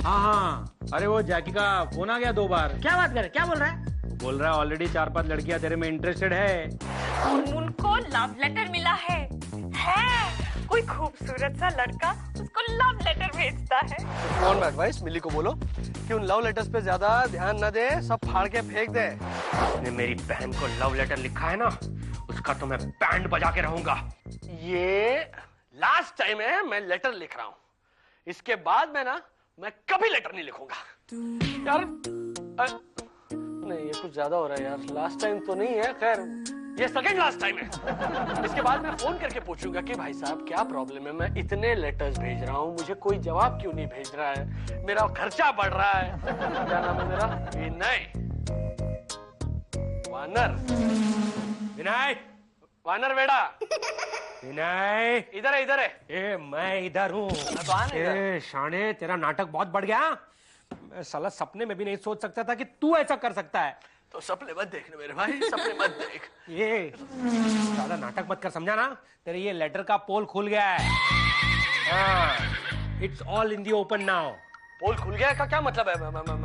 हाँ हाँ, अरे वो जैकी का फोन आ गया 2 बार। क्या बात करे, क्या बोल रहा है? बोल रहा है ऑलरेडी 4-5 लड़कियां तेरे में इंटरेस्टेड है। उनको लव लेटर मिला है। कोई खूबसूरत सा लड़का उसको लव लेटर भेजता है। कौन एडवाइस मिली को बोलो कि उन लव लेटर्स पे ज्यादा ध्यान न दे, सब फाड़ के फेंक दे। ने मेरी बहन को लव लेटर लिखा है ना, उसका तो मैं बैंड बजा के रहूंगा। ये लास्ट टाइम है मैं लेटर लिख रहा हूँ, इसके बाद मैं कभी लेटर नहीं लिखूंगा। यार नहीं, ये कुछ ज्यादा हो रहा है यार। लास्ट टाइम तो नहीं है, खैर ये सेकंड लास्ट टाइम है। इसके बाद मैं फोन करके पूछूंगा कि भाई साहब क्या प्रॉब्लम है, मैं इतने लेटर्स भेज रहा हूँ, मुझे कोई जवाब क्यों नहीं भेज रहा है, मेरा खर्चा बढ़ रहा है। क्या नाम है मेरा? विनय। वानर। विनय, वानर बेटा। विनय इधर है, इधर है। ए मैं इधर हूँ। ए शाने, तेरा नाटक बहुत बढ़ गया। मैं साला सपने में भी नहीं सोच सकता था कि तू ऐसा कर सकता है। तो सपने मत देखने मेरे भाई, सपने मत देख। ये साला नाटक मत कर, समझा ना? तेरे ये लेटर का पोल खुल गया है। It's all in the open now. पोल खुल गया का क्या मतलब है?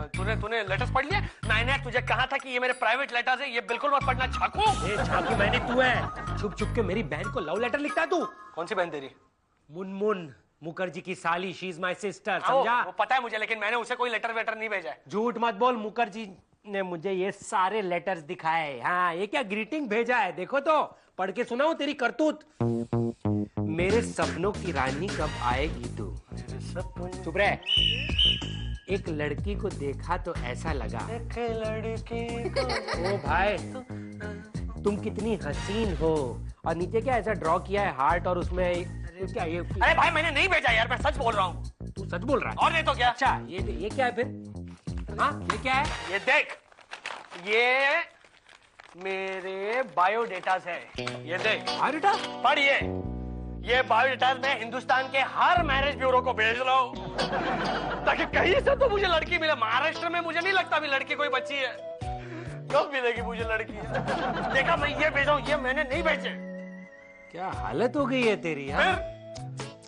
तूने लेटर्स पढ़ लिया? मैंने तुझे कहा था कि ये मेरे प्राइवेट लेटर्स है, ये बिल्कुल मत पढ़ना। छाकू ये छाकी मैंने तू है, छुप छुप के मेरी बहन को लव लेटर लिखता तू। कौन सी बहन तेरी? मुनमुन, मुखर्जी की साली, शी इज माय सिस्टर, समझा? वो पता है मुझे, लेकिन मैंने उसे कोई लेटर वेटर नहीं भेजा है। झूठ मत बोल, मुखर्जी ने मुझे ये सारे लेटर्स दिखाए। हाँ, ये क्या ग्रीटिंग भेजा है, देखो तो, पढ़ के सुनाऊं तेरी करतूत। मेरे सपनों की रानी कब आएगी तू? चुप रहे। एक लड़की को देखा तो ऐसा लगा, एक लड़की को। ओ भाई तुम कितनी हसीन हो। और नीचे क्या ऐसा ड्रॉ किया है हार्ट, और उसमें क्या ये? अरे भाई मैंने नहीं भेजा यार, मैं सच बोल रहा हूँ। तू सच बोल रहा है? और नहीं तो क्या? अच्छा ये क्या है फिर? हाँ ये क्या है? ये देख, ये मेरे बायोडेटास है। ये देख बायोडेटा। पढ़ ये बायोडेटास में हिंदुस्तान के हर मैरिज ब्यूरो को भेज लो ताकि कहीं से तो मुझे लड़की मिले। महाराष्ट्र में मुझे नहीं लगता अभी लड़की कोई बची है, कब मिलेगी मुझे लड़की? देखा मैं ये भेजा हूँ, ये मैंने नहीं भेजे। क्या हालत हो गई है तेरी? हाँ?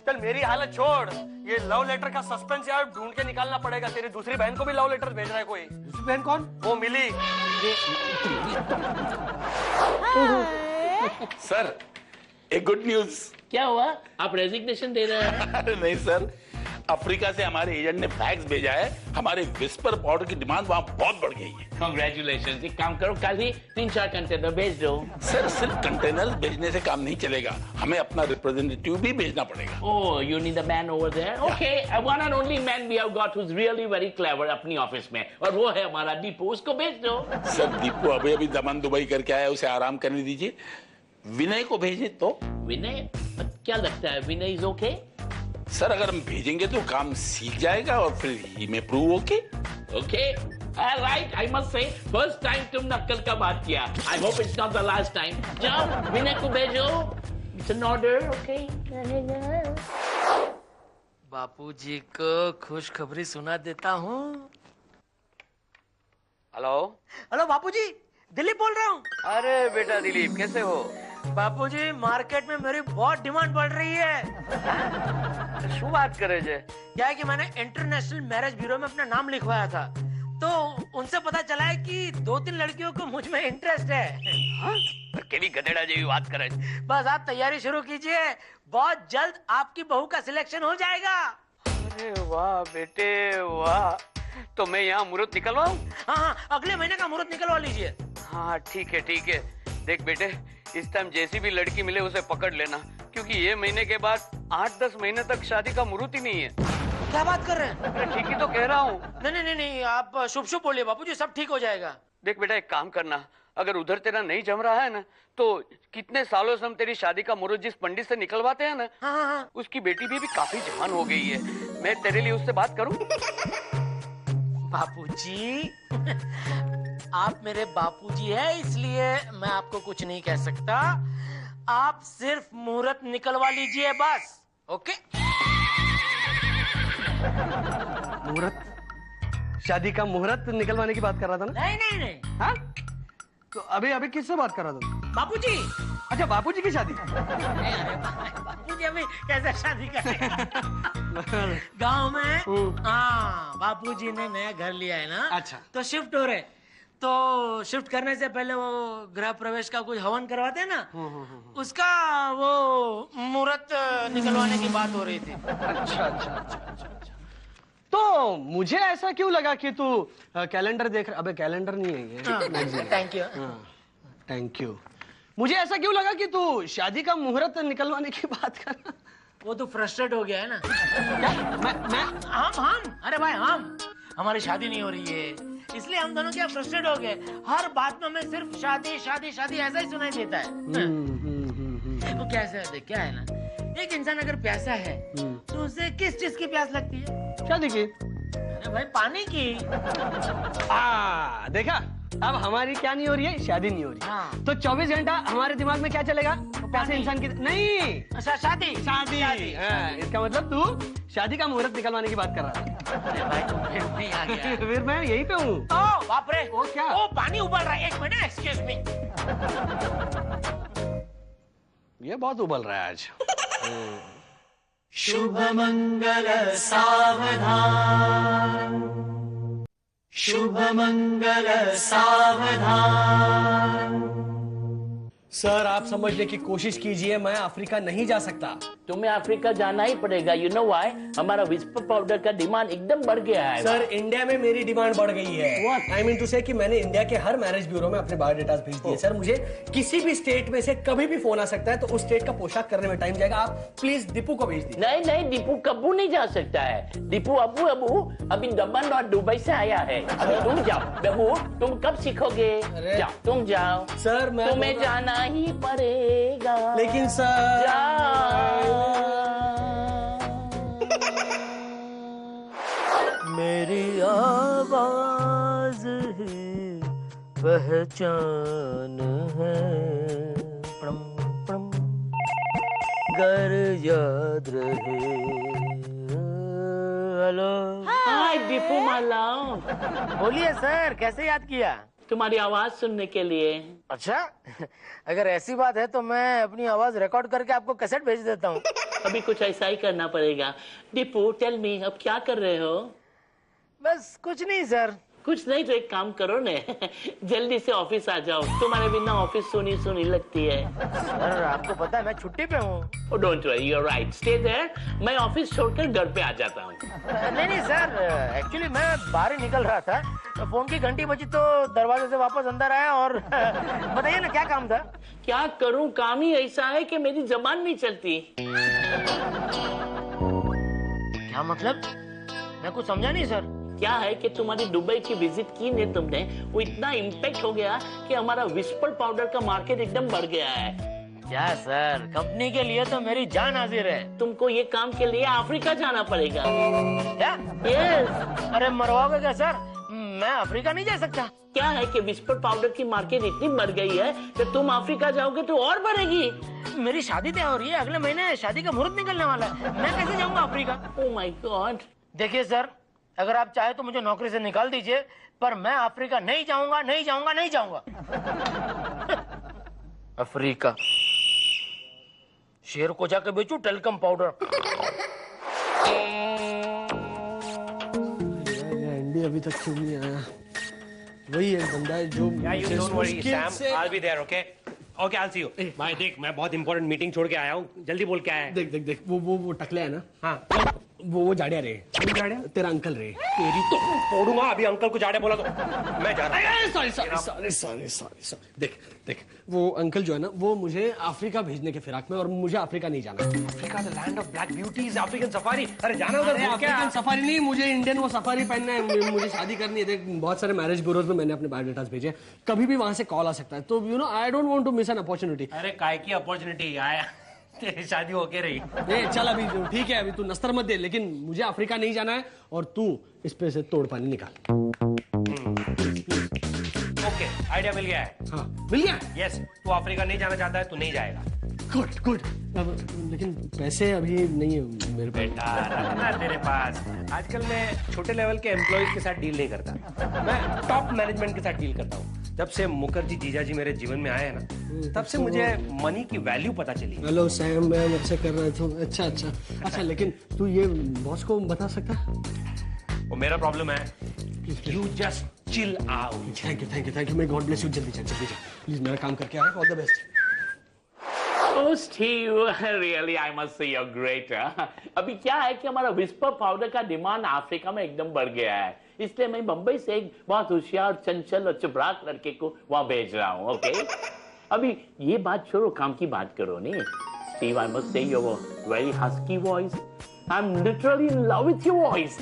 चल मेरी हालत छोड़, ये लव लेटर का सस्पेंस यार ढूंढ के निकालना पड़ेगा। तेरी दूसरी बहन को भी लव लेटर भेज रहा है कोई। दूसरी बहन कौन? वो मिली। सर एक गुड न्यूज। क्या हुआ, आप रेजिग्नेशन दे रहे हैं? अरे नहीं सर, अफ्रीका से हमारे एजेंट ने फैक्स भेजा है, हमारे विस्पर पाउडर की डिमांड वहाँ बहुत बढ़ गई है। कांग्रेचुलेशंस। एक काम करो, कल ही 3-4 कंटेनर भेज दो। सर सिर्फ कंटेनर भेजने से काम नहीं चलेगा, हमें अपना रिप्रेजेंटेटिव भी भेजना पड़ेगा। Oh, you need a man over there? Okay, one and only man we have got who's really very clever अपनी ऑफिस में, और वो है हमारा दीपू, उसको भेज दो। सर दीपू अभी दमन दुबई करके आया, उसे आराम करने दीजिए। विनय को भेजे तो? विनय? क्या लगता है विनय इज ओके? सर अगर हम भेजेंगे तो काम सीख जाएगा और फिर ही में prove okay. Okay, right. I must say first time तुम नक्कल का बात किया। I hope it's not the last time. जाओ विनय को भेजो, इट्स एन ऑर्डर। ओके। बापूजी को खुशखबरी सुना देता हूँ। हेलो हेलो बापूजी, दिलीप बोल रहा हूँ। अरे बेटा दिलीप, कैसे हो? बापूजी मार्केट में मेरी बहुत डिमांड बढ़ रही है। શું વાત કરે છે? क्या है कि मैंने इंटरनेशनल मैरिज ब्यूरो में अपना नाम लिखवाया था, तो उनसे पता चला है कि 2-3 लड़कियों को मुझ में इंटरेस्ट है। કેવી ગધેડા જેવી વાત કરે છે? बस आप तैयारी शुरू कीजिए, बहुत जल्द आपकी बहू का सिलेक्शन हो जाएगा। अरे वाह बेटे वाह, तो मैं यहाँ मुहूर्त निकलवाऊं? हाँ, अगले महीने का मुहूर्त निकलवा लीजिए। हाँ ठीक है ठीक है। देख बेटे, इस टाइम जैसी भी लड़की मिले उसे पकड़ लेना, क्योंकि ये महीने के बाद 8-10 महीने तक शादी का मुहूर्त ही नहीं है। क्या बात कर रहे हैं? अरे ठीक ही तो कह रहा हूँ। नहीं, आप शुभ शुभ बोलिए बापूजी, सब ठीक हो जाएगा। देख बेटा, एक काम करना, अगर उधर तेरा नहीं जम रहा है ना, तो कितने सालों से हम तेरी शादी का मुहूर्त जिस पंडित से निकलवाते हैं ना, हाँ। उसकी बेटी भी काफी जवान हो गई है। मैं तेरे लिए उससे बात करूं? बापूजी, आप मेरे बापूजी है, इसलिए मैं आपको कुछ नहीं कह सकता। आप सिर्फ मुहूर्त निकलवा लीजिए बस। ओके? मुहूर्त? शादी का मुहूर्त निकलवाने की बात कर रहा था ना? नहीं। हाँ? तो अभी किससे बात कर रहा था? बापूजी। अच्छा बापूजी की शादी? अरे बापूजी कि अभी कैसे शादी करें। गांव में हाँ बापूजी ने नया घर लिया है ना। अच्छा। तो शिफ्ट हो रहे, तो शिफ्ट करने से पहले वो गृह प्रवेश का कुछ हवन करवाते हैं ना, उसका वो मुहूर्त निकलवाने की बात हो रही थी। अच्छा। तो मुझे ऐसा क्यों लगा कि तू कैलेंडर देख रहा। अबे कैलेंडर नहीं है ये। Thank you. Thank you. मुझे ऐसा क्यों लगा कि तू शादी का मुहूर्त निकलवाने की बात कर रहा। वो तो फ्रस्ट्रेट हो गया है ना। मैं हम अरे भाई हमारी शादी नहीं हो रही है, इसलिए हम दोनों क्या फ्रस्ट्रेट हो गए। हर बात में हमें सिर्फ शादी शादी शादी ऐसा ही सुनाई देता है। वो कैसे है, देख क्या है ना, एक इंसान अगर प्यासा है तो उसे किस चीज की प्यास लगती है? शादी की। अरे भाई पानी की। देखा, अब हमारी क्या नहीं हो रही है, शादी नहीं हो रही। हाँ। तो 24 घंटा हमारे दिमाग में क्या चलेगा? प्यासे इंसान की नहीं, अच्छा शादी। हाँ, इसका मतलब तू शादी का मुहूर्त निकलवाने की बात कर रहा था। अरे भाई तुम फिर नहीं आ गया। फिर मैं यहीं पे हूँ। ओ बाप रे, वो क्या? ओ पानी उबल रहा है, एक मिनट एक्सक्यूज मी। ये बहुत उबल रहा है आज। शुभ मंगल सावधान, शुभ मंगल सावधान। सर आप समझने की कोशिश कीजिए, मैं अफ्रीका नहीं जा सकता। तुम्हें अफ्रीका जाना ही पड़ेगा। You know why? हमारा विस्पर पाउडर का डिमांड एकदम बढ़ गया है। सर इंडिया में मेरी डिमांड बढ़ गई है। आई मीन टू से कि मैंने इंडिया के हर मैरिज ब्यूरो में अपने बायोडेटास भेज दिए। सर मुझे किसी भी स्टेट में से कभी भी फोन आ सकता है, तो उस स्टेट का पोशाक करने में टाइम जाएगा। आप प्लीज दीपू को भेज दीजिए। नहीं दीपू कब्बू नहीं जा सकता है। दीपू अबू अभी दमन और दुबई से आया है। अभी तुम जाओ बेबू, तुम कब सीखोगे? जाओ तुम जाओ। सर मैं तुम्हें जाना ही पड़ेगा। लेकिन सर मेरी आवाज है पहचान है, प्रम प्रम गर याद रहे। हेलो। हाय दीपू माला। बोलिए सर, कैसे याद किया? तुम्हारी आवाज सुनने के लिए। अच्छा, अगर ऐसी बात है तो मैं अपनी आवाज रिकॉर्ड करके आपको कैसेट भेज देता हूँ। अभी कुछ ऐसा ही करना पड़ेगा। दीपू टेल मी, अब क्या कर रहे हो? बस कुछ नहीं सर। कुछ नहीं तो एक काम करो ने, जल्दी से ऑफिस आ जाओ। तुम्हारे बिना ऑफिस सुनी सुनी लगती है। सर आपको पता है मैं छुट्टी पे हूँ। Oh, don't worry, you're right. Stay there. मैं ऑफिस छोड़कर घर पे आ जाता हूँ। नहीं सर, एक्चुअली मैं बाहर ही निकल रहा था, फोन की घंटी बजी तो दरवाजे से वापस अंदर आया। और बताइए ना क्या काम था? क्या करूँ, काम ही ऐसा है कि मेरी जबान नहीं चलती। क्या मतलब? मैं कुछ समझा नहीं सर। क्या है कि तुम्हारी दुबई की विजिट की ने तुमने, वो इतना इम्पैक्ट हो गया कि हमारा विस्पर पाउडर का मार्केट एकदम बढ़ गया है। क्या सर, कंपनी के लिए तो मेरी जान हाजिर है। तुमको ये काम के लिए अफ्रीका जाना पड़ेगा। क्या? यस। अरे मरवाओगे क्या सर? मैं अफ्रीका नहीं जा सकता। क्या है कि विस्पर पाउडर की मार्केट इतनी बढ़ गई है कि तुम अफ्रीका जाओगे तो और बढ़ेगी। मेरी शादी तय हो रही है, अगले महीने शादी का मुहूर्त निकलने वाला है। मैं कैसे जाऊंगा अफ्रीका? Oh my God. देखिए सर, अगर आप चाहे तो मुझे नौकरी से निकाल दीजिए, पर मैं अफ्रीका नहीं जाऊंगा, नहीं जाऊंगा, नहीं जाऊंगा। अफ्रीका शेर को जाकर बेचू टेलकम पाउडर। एंडी अभी तक क्यों नहीं आया? वही एक बंदा है जो ओके आई सी यू। भाई देख, मैं बहुत इंपॉर्टेंट मीटिंग छोड़ के आया हूँ, जल्दी बोल क्या है। देख वो टकले है ना। हाँ वो जाड़िया रे। जाड़िया? तेरा अंकल रे। तेरी तो फोड़ूंगा अभी। अंकल को जाड़े बोला तो मैं जा रहा हूँ। सॉरी। देख वो अंकल जो है ना, वो मुझे अफ्रीका भेजने के फिराक में, और मुझे अफ्रीका नहीं जाना। Africa the land of black beauties, African safari. अरे जाना उधर। अफ्रीकन सफारी नहीं, मुझे इंडियन वो सफारी पहनना है। मुझे शादी करनी है। देख बहुत सारे मैरिज ब्यूरोज में मैंने अपने बायोडेटास भेजे, कभी भी वहां से कॉल आ सकता है। तो you know I don't want to miss an opportunity. अरे काय की अपॉर्चुनिटी आया, तेरी शादी होके रही। चल अभी ठीक है, अभी तू नस्तर मत दे, लेकिन मुझे अफ्रीका नहीं जाना है, और तू इस पे से तोड़ पानी निकाल। ओके, आइडिया मिल गया है। हाँ मिल गया। यस, तू अफ्रीका नहीं जाना चाहता है, तू नहीं जाएगा। गुड। लेकिन पैसे अभी नहीं है मेरे पास। बेटा रखना तेरे पास। आजकल मैं छोटे लेवल के एम्प्लॉइज के साथ डील नहीं करता, मैं टॉप मैनेजमेंट के साथ डील करता हूँ। जब से मुखर्जी जीजाजी मेरे जीवन में आए हैं ना, तब से मुझे मनी की वैल्यू पता चली। हेलो सैम, मैं मुझसे कर रहा था। अच्छा, लेकिन तू ये बॉस को बता सकता? वो मेरा प्रॉब्लम है। You just chill out. Thank you. मैं गॉड ब्लेस यू। जल्दी जा प्लीज, मेरा काम करके आया। All the best. Oh Steve, really I must say you're great. अभी क्या है कि हमारा विस्पर पाउडर का डिमांड अफ्रीका में एकदम बढ़ गया है, इसलिए मैं मुंबई से एक बहुत होशियार, चंचल और चुबराक लड़के को वहां भेज रहा हूँ। ओके अभी ये बात छोड़ो, काम की बात करो। नहीं Steve, I must say your very husky voice. I'm literally in love with your voice.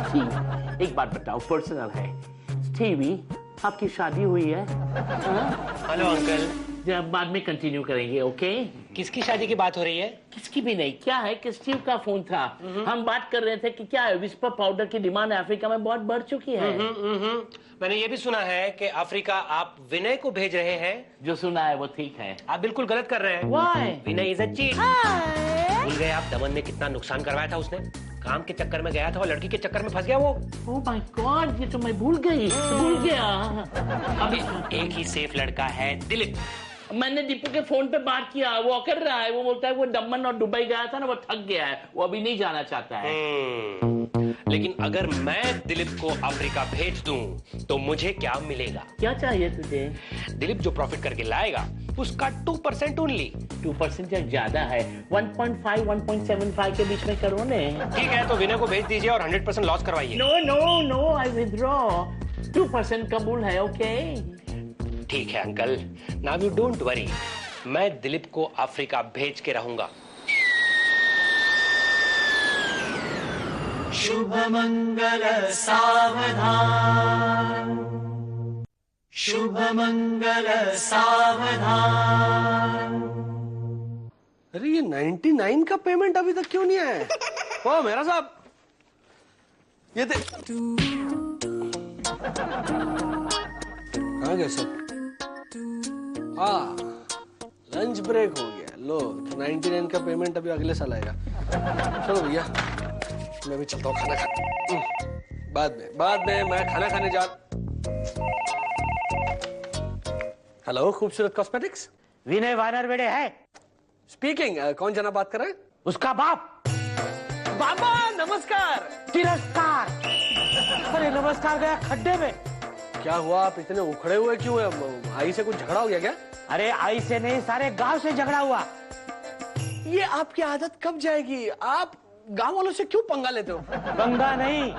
Steve, एक बात बताओ, पर्सनल है। Stevie, आपकी शादी हुई है? Hello uncle. जब बाद में कंटिन्यू करेंगे। ओके किसकी शादी की बात हो रही है? किसकी भी नहीं। क्या है कि स्टीव का फोन था, हम बात कर रहे थे कि क्या है, विस्पर पाउडर की डिमांड अफ्रीका में बहुत बढ़ चुकी है। मैंने ये भी सुना है कि अफ्रीका आप विनय को भेज रहे हैं। जो सुना है वो ठीक है। आप बिल्कुल गलत कर रहे हैं। Why? Vinay is a cheat. भूल गए आप दमन ने कितना नुकसान करवाया था उसने? काम के चक्कर में गया था और लड़की के चक्कर में फंस गया वो। ओह माय गॉड, ये तो मैं भूल गया। अभी एक ही सेफ लड़का है, दिलीप। मैंने दीपू के फोन पे बात किया, वो कर रहा है, वो बोलता है वो दमन और दुबई गया था ना, वो थक गया है, वो अभी नहीं जाना चाहता है। लेकिन अगर मैं दिलीप को अफ्रीका भेज दूं तो मुझे क्या मिलेगा? क्या चाहिए तुझे? दिलीप जो प्रॉफिट करके लाएगा उसका 2% ओनली। 2% ज्यादा है, 1.5 1.75 के बीच में करो ने। ठीक है, तो विनय को भेज दीजिए और 100% लॉस करवाइए। नो आई विथड्रॉ। 2% कबूल है। ओके ठीक है uncle, now you don't worry, मैं दिलीप को अफ्रीका भेज के रहूंगा। शुभ मंगल सावधान, शुभ मंगल सावधान। अरे ये 99 का पेमेंट अभी तक क्यों नहीं आया? ओ मेरा साहब, ये दे। कहाँ गए सब? लंच ब्रेक हो गया। लो 99 का पेमेंट अभी अगले साल आएगा। चलो भैया, मैं भी चलता हूँ खाना खा। बाद में मैं खाना खाने जा। हेलो खूबसूरत कॉस्मेटिक्स। विनय वानर बेड़े है स्पीकिंग। कौन जना बात कर रहे हैं? उसका बाप। बाबा नमस्कार। तिरस्कार। अरे नमस्कार गया खड्डे में। क्या हुआ, आप इतने उखड़े हुए क्यों है? आई से कुछ झगड़ा हो गया क्या? अरे आई से नहीं, सारे गांव से झगड़ा हुआ। ये आपकी आदत कब जाएगी? आप गांव वालों से क्यों पंगा लेते हो? पंगा नहीं,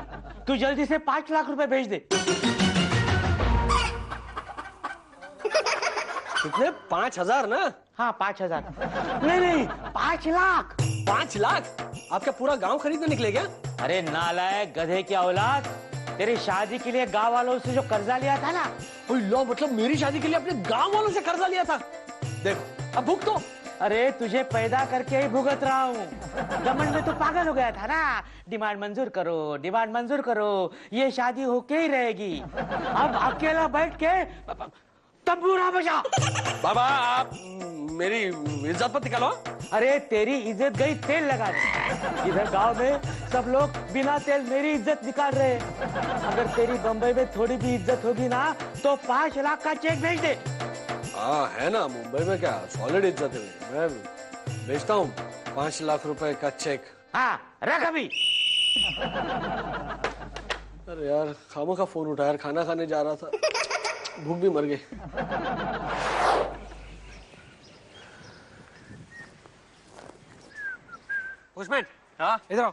तू जल्दी से 5 लाख रुपए भेज दे। कितने? 5,000 ना? हाँ 5,000। नहीं 5 लाख। 5 लाख? आप क्या पूरा गांव खरीदने निकले क्या? अरे नालायक गधे की औलाद, तेरी शादी के लिए गांव वालों से जो कर्जा लिया था ना। लो मतलब मेरी शादी के लिए अपने गांव वालों से कर्जा लिया था? देखो अब भुगतो। अरे तुझे पैदा करके ही भुगत रहा हूँ। घमंड में तो पागल हो गया था ना। डिमांड मंजूर करो, ये शादी होके ही रहेगी। अब अकेला बैठ के तंबूरा बजा। बाबा आप मेरी इज्जत मत निकालो। अरे तेरी इज्जत गई तेल लगा दे। इधर गांव में सब लोग बिना तेल मेरी इज्जत निकाल रहे हैं। अगर तेरी बंबई में थोड़ी भी इज्जत होगी ना तो 5 लाख का चेक भेज दे। हाँ है ना, मुंबई में क्या सॉलिड इज्जत है। मैं भेजता हूँ 5 लाख रुपए का चेक। हाँ रख अभी। अरे यार खामों का फोन उठा यार, खाना खाने जा रहा था, भूख भी मर गई। उस्मान, हाँ इधर आओ।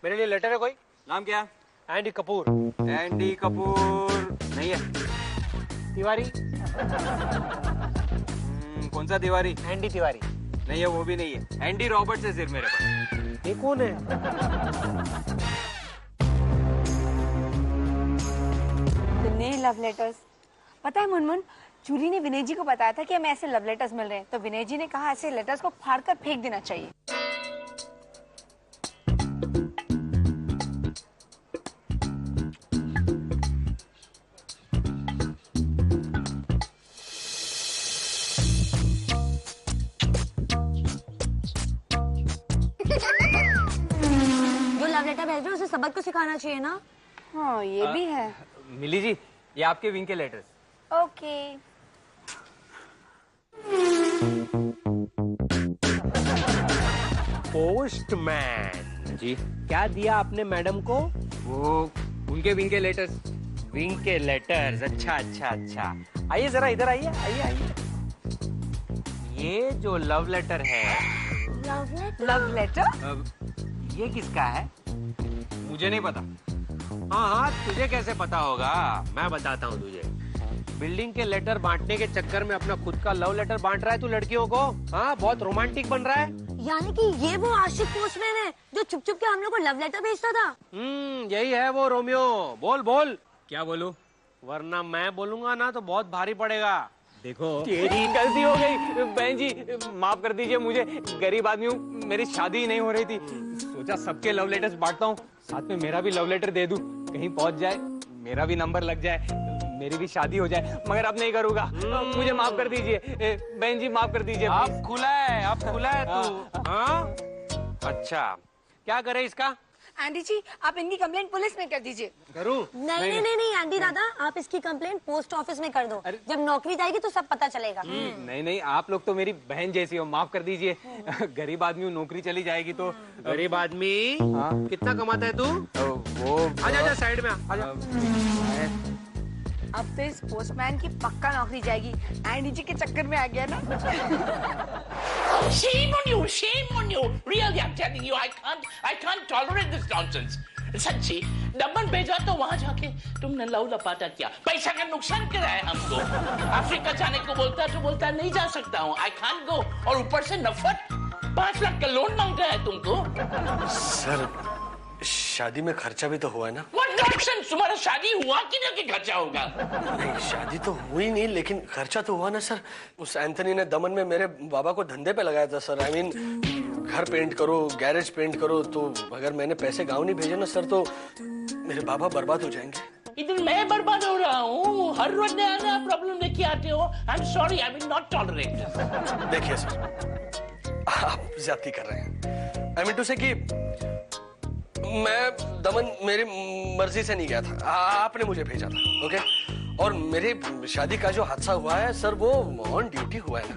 मेरे लिए लेटर है कोई? नाम क्या? एंडी कपूर। एंडी कपूर नहीं है। तिवारी। कौन सा तिवारी? एंडी तिवारी। नहीं है, वो भी नहीं है। एंडी रॉबर्ट्स है सिर्फ मेरे पास। ये कौन है? तुमने लव लेटर्स, पता है मुनमुन, जूली ने विनय जी को बताया था कि हमें ऐसे लव लेटर्स मिल रहे हैं, तो विनय जी ने कहा ऐसे लेटर्स को फाड़ कर फेंक देना चाहिए। जो लव लेटर भेज रहे हो उसे सबक को सिखाना चाहिए ना। हाँ ये भी है। मिली जी, ये आपके विंग के लेटर्स। ओके। पोस्टमैन जी क्या दिया आपने मैडम को? वो उनके विंके लेटर्स। विंग के लेटर्स। अच्छा अच्छा अच्छा, आइए जरा इधर आइए, आइए आइए। ये जो लव लेटर है, लव लेटर? ये किसका है? मुझे नहीं पता। हाँ हाँ, तुझे कैसे पता होगा? मैं बताता हूँ तुझे। बिल्डिंग के लेटर बांटने के चक्कर में अपना खुद का लव लेटर बांट रहा है तू लड़कियों को। हाँ, बहुत रोमांटिक बन रहा है। यानी कि ये वो आशिक पोस्टमैन है जो छुप छुप के हम लोग को लव लेटर भेजता था। यही है वो रोमियो। बोल बोल। क्या बोलूं? वरना मैं बोलूंगा ना तो बहुत भारी पड़ेगा। देखो, तेरी गलती हो गई बहन जी, माफ कर दीजिए मुझे। गरीब आदमी हूँ, मेरी शादी ही नहीं हो रही थी। सोचा सबके लव लेटर्स बांटता हूँ, साथ में मेरा भी लव लेटर दे दूं, कहीं पहुंच जाए, मेरा भी नंबर लग जाए, मेरी भी शादी हो जाए। मगर अब नहीं करूंगा, मुझे माफ कर दीजिए बहन जी, माफ कर दीजिए। अब खुला है, अब खुला है तू। हाँ, अच्छा क्या करे इसका? आंटी जी, आप इनकी कंप्लेंट पुलिस में कर दीजिए। करूं? नहीं आंटी दादा, आप इसकी कंप्लेंट पोस्ट ऑफिस में कर दो। जब नौकरी जाएगी तो सब पता चलेगा। नहीं, आप लोग तो मेरी बहन जैसी हो, माफ कर दीजिए। गरीब आदमी हूँ, नौकरी चली जाएगी तो। गरीब आदमी? कितना कमाता है तू? वो आजा साइड में आजा। अब तो इस पोस्टमैन की पक्का नौकरी जाएगी। आंटी जी के चक्कर में आ गया ना। Shame on you, shame on you. Really, I'm telling you, I can't tolerate this nonsense. सच्ची, दमन भेजा तो वहाँ जाके तुमने लव लपाटा किया, पैसा का नुकसान कराया हमको। अफ्रीका जाने को बोलता नहीं जा सकता हूँ, I can't go। और ऊपर से नफरत, 5 लाख का लोन मांग रहा है तुमको। सर, शादी में खर्चा भी तो हुआ है ना? What nonsense! तुम्हारा शादी हुआ कि नहीं कि खर्चा होगा? नहीं, शादी तो हुई नहीं, लेकिन खर्चा तो हुआ ना सर। उस एंथनी ने दमन में मेरे बाबा को धंधे पे लगाया था सर। I mean, घर पेंट करो, गैरेज पेंट करो, तो अगर मैंने पैसे गाँव नहीं भेजे ना सर तो मेरे बाबा बर्बाद हो जाएंगे। इधर मैं बर्बाद हो रहा हूँ, हर रोज नया प्रॉब्लम लेके आते हो। I'm sorry, I will not tolerate। देखिए सर, आप ज्यादती कर रहे हैं। I mean to say कि मैं दमन मेरी मर्जी से नहीं गया था, आपने मुझे भेजा था, ओके? और मेरी शादी का जो हादसा हुआ है सर, वो ऑन ड्यूटी हुआ है ना।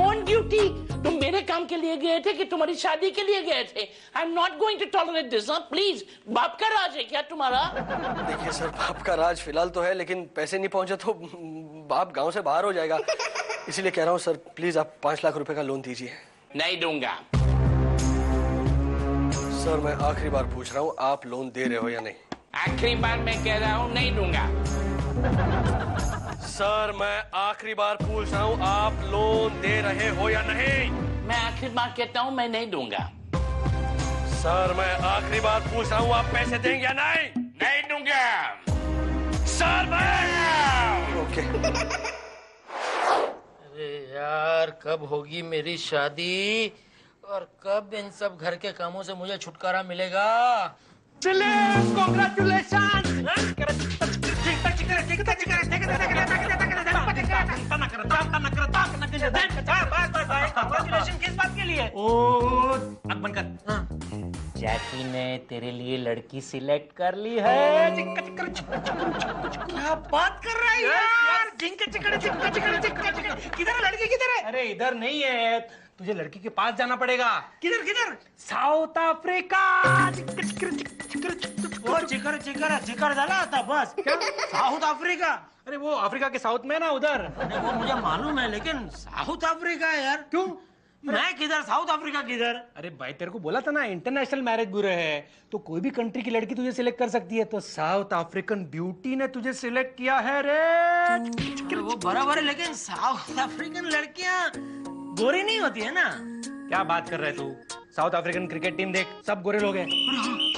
On duty? तुम मेरे काम के लिए गए थे कि तुम्हारी शादी के लिए गए थे? I am not going to tolerate this, please. बाप का राज है क्या तुम्हारा? देखिए सर, बाप का राज फिलहाल तो है, लेकिन पैसे नहीं पहुंचे तो बाप गांव से बाहर हो जाएगा। इसीलिए कह रहा हूँ सर, प्लीज आप 5 लाख रुपए का लोन दीजिए। नहीं दूंगा सर, मैं आखिरी बार पूछ रहा हूँ, आप लोन दे रहे हो या नहीं? आखिरी बार मैं कह रहा हूँ, नहीं दूंगा। सर, मैं आखिरी बार पूछ रहा हूँ, आप लोन दे रहे हो या नहीं? मैं आखिरी बार कहता हूँ, मैं नहीं दूंगा। सर, मैं आखिरी बार पूछ रहा हूँ, आप पैसे देंगे या नहीं? नहीं दूंगा। सर, मैं ओके। अरे यार, कब होगी मेरी शादी और कब इन सब घर के कामों से मुझे छुटकारा मिलेगा? किस बात के लिए? आँख बंद कर। जैकी ने तेरे लिए लड़की सिलेक्ट कर ली है। क्या बात कर रहा है यार? किधर है लड़की, किधर है? अरे इधर नहीं है, तुझे लड़की के पास जाना पड़ेगा। किधर? South Africa. वो चिकर डाला था बस। क्या? South Africa? अरे वो अफ्रीका के साउथ में ना, उधर। अरे वो मुझे मालूम है, लेकिन साउथ अफ्रीका है यार। क्यों? मैं किधर, साउथ अफ्रीका किधर? अरे भाई, तेरे को बोला था ना, इंटरनेशनल मैरिज ब्यूरो है, तो कोई भी कंट्री की लड़की तुझे सिलेक्ट कर सकती है। तो साउथ अफ्रीकन ब्यूटी ने तुझे सिलेक्ट किया है रे। वो बराबर है, लेकिन साउथ अफ्रीकन लड़कियां गोरी नहीं होती है ना? क्या बात कर रहे तू? साउथ अफ्रीकन क्रिकेट टीम देख, सब गोरे लोग हैं।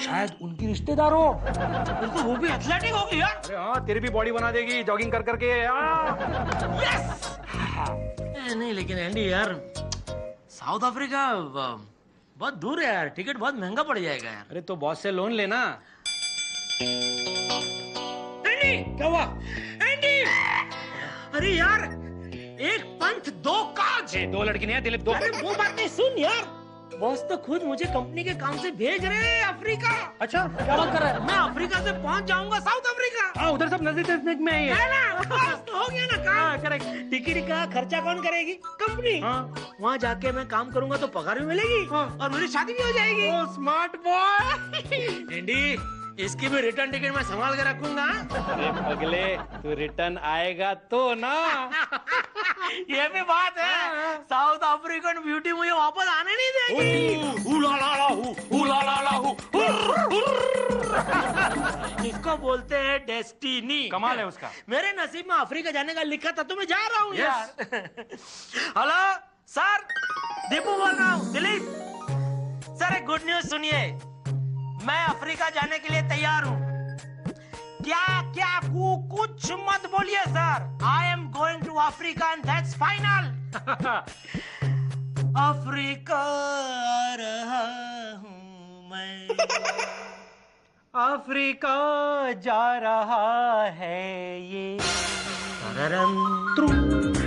शायद उनकी रिश्तेदार हो। तो वो भी एथलेटिक होगी यार। अरे हाँ, तेरी भी बॉडी बना देगी जॉगिंग कर करके। यस। नहीं, लेकिन एंडी यार, साउथ अफ्रीका बहुत दूर है यार, टिकट बहुत महंगा पड़ जाएगा यार। अरे तो बॉस से लोन लेना। एंडी, क्या हुआ? एंडी, अरे यार, एक पंथ दो काज। 2 लड़की नहीं है दिलीप, 2। अरे वो बात नहीं, सुन यार, बॉस तो खुद मुझे कंपनी के काम से भेज रहे हैं अफ्रीका। अच्छा क्या बात कर रहा है? मैं अफ्रीका से पहुंच जाऊंगा साउथ अफ्रीका। हाँ उधर सब नजदीक में ही है। ना बस तो हो गया ना काम। करेक्ट। टिकट का खर्चा कौन करेगी? कंपनी। वहाँ जाके मैं काम करूंगा तो पगार भी मिलेगी और मेरी शादी भी हो जाएगी। Smart boy. एंडी, इसकी भी रिटर्न टिकट मैं संभाल के रखूंगा। अरे पगले, तू रिटर्न आएगा तो ना। ये भी बात है, साउथ अफ्रीकन ब्यूटी मुझे वापस आने नहीं देगी। इसको बोलते हैं डेस्टिनी। कमाल है उसका। मेरे नसीब में अफ्रीका जाने का लिखा था तो मैं जा रहा हूँ यार। हेलो सर, दीपू बोल रहा हूँ। दिलीप सर, एक गुड न्यूज सुनिए, मैं अफ्रीका जाने के लिए तैयार हूँ। क्या क्या कुछ मत बोलिए sir. I am going to Africa and that's final. Africa आ रहा हूँ मैं। अफ्रीका जा रहा है ये। तररम, त्रुम।